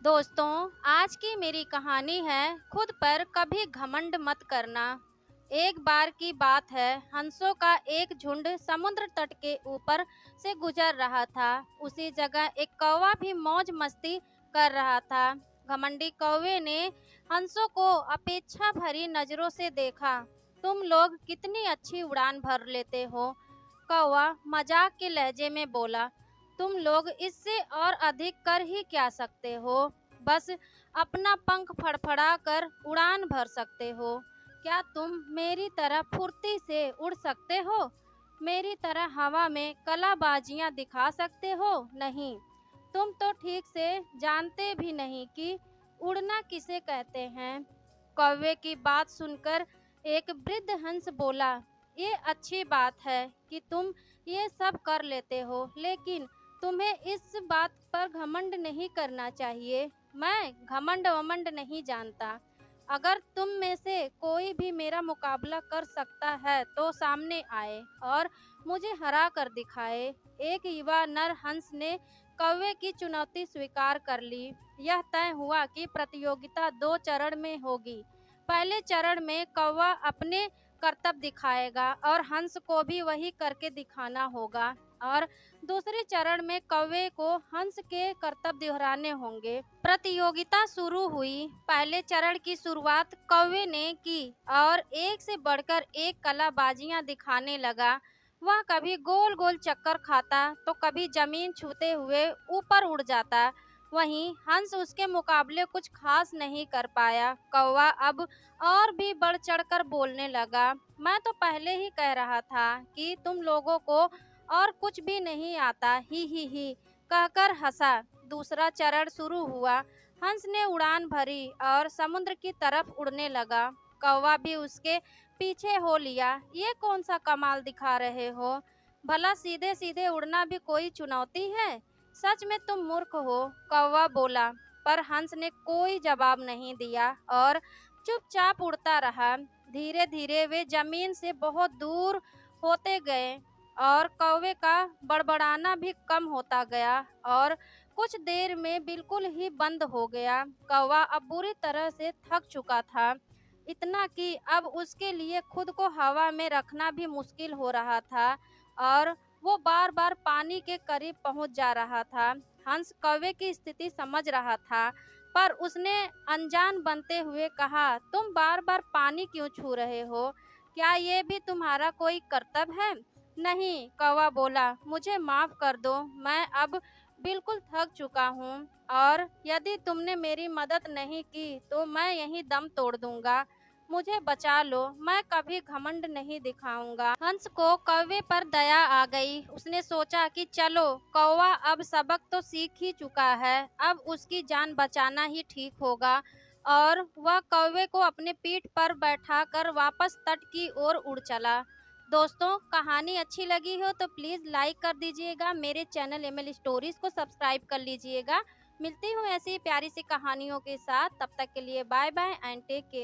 दोस्तों, आज की मेरी कहानी है खुद पर कभी घमंड मत करना। एक बार की बात है, हंसों का एक झुंड समुद्र तट के ऊपर से गुजर रहा था। उसी जगह एक कौवा भी मौज मस्ती कर रहा था। घमंडी कौवे ने हंसों को अपेक्षा भरी नजरों से देखा। तुम लोग कितनी अच्छी उड़ान भर लेते हो, कौवा मजाक के लहजे में बोला। तुम लोग इससे और अधिक कर ही क्या सकते हो? बस अपना पंख फड़फड़ा कर उड़ान भर सकते हो। क्या तुम मेरी तरह फुर्ती से उड़ सकते हो? मेरी तरह हवा में कलाबाजियां दिखा सकते हो? नहीं, तुम तो ठीक से जानते भी नहीं कि उड़ना किसे कहते हैं। कौवे की बात सुनकर एक वृद्ध हंस बोला, ये अच्छी बात है कि तुम ये सब कर लेते हो, लेकिन तुम्हें इस बात पर घमंड नहीं करना चाहिए। मैं घमंड वमंड नहीं जानता। अगर तुम में से कोई भी मेरा मुकाबला कर सकता है तो सामने आए और मुझे हरा कर दिखाए। एक युवा नर हंस ने कौवे की चुनौती स्वीकार कर ली। यह तय हुआ कि प्रतियोगिता 2 चरण में होगी। पहले चरण में कौवा अपने करतब दिखाएगा और हंस को भी वही करके दिखाना होगा, और दूसरे चरण में कौवे को हंस के करतब दोहराने होंगे। प्रतियोगिता शुरू हुई। पहले चरण की शुरुआत कौवे ने की और एक से बढ़कर एक कलाबाजियां दिखाने लगा। वह कभी गोल गोल चक्कर खाता तो कभी जमीन छूते हुए ऊपर उड़ जाता। वहीं हंस उसके मुकाबले कुछ खास नहीं कर पाया। कौवा अब और भी बढ़ चढ़कर बोलने लगा, मैं तो पहले ही कह रहा था कि तुम लोगों को और कुछ भी नहीं आता, ही कहकर हंसा। दूसरा चरण शुरू हुआ। हंस ने उड़ान भरी और समुद्र की तरफ उड़ने लगा। कौवा भी उसके पीछे हो लिया। ये कौन सा कमाल दिखा रहे हो? भला सीधे सीधे उड़ना भी कोई चुनौती है? सच में तुम मूर्ख हो, कौवा बोला। पर हंस ने कोई जवाब नहीं दिया और चुपचाप उड़ता रहा। धीरे धीरे वे जमीन से बहुत दूर होते गए और कौवे का बड़बड़ाना भी कम होता गया और कुछ देर में बिल्कुल ही बंद हो गया। कौवा अब बुरी तरह से थक चुका था, इतना कि अब उसके लिए खुद को हवा में रखना भी मुश्किल हो रहा था और वो बार बार पानी के करीब पहुंच जा रहा था। हंस कौवे की स्थिति समझ रहा था, पर उसने अनजान बनते हुए कहा, तुम बार बार पानी क्यों छू रहे हो? क्या ये भी तुम्हारा कोई कर्तव्य है? नहीं, कौवा बोला, मुझे माफ कर दो, मैं अब बिल्कुल थक चुका हूँ और यदि तुमने मेरी मदद नहीं की तो मैं यहीं दम तोड़ दूंगा। मुझे बचा लो, मैं कभी घमंड नहीं दिखाऊंगा। हंस को कौवे पर दया आ गई। उसने सोचा कि चलो, कौवा अब सबक तो सीख ही चुका है, अब उसकी जान बचाना ही ठीक होगा, और वह कौवे को अपने पीठ पर बैठाकर वापस तट की ओर उड़ चला। दोस्तों, कहानी अच्छी लगी हो तो प्लीज़ लाइक कर दीजिएगा। मेरे चैनल एमएल स्टोरीज को सब्सक्राइब कर लीजिएगा। मिलती हूँ ऐसी प्यारी सी कहानियों के साथ। तब तक के लिए bye bye and take care.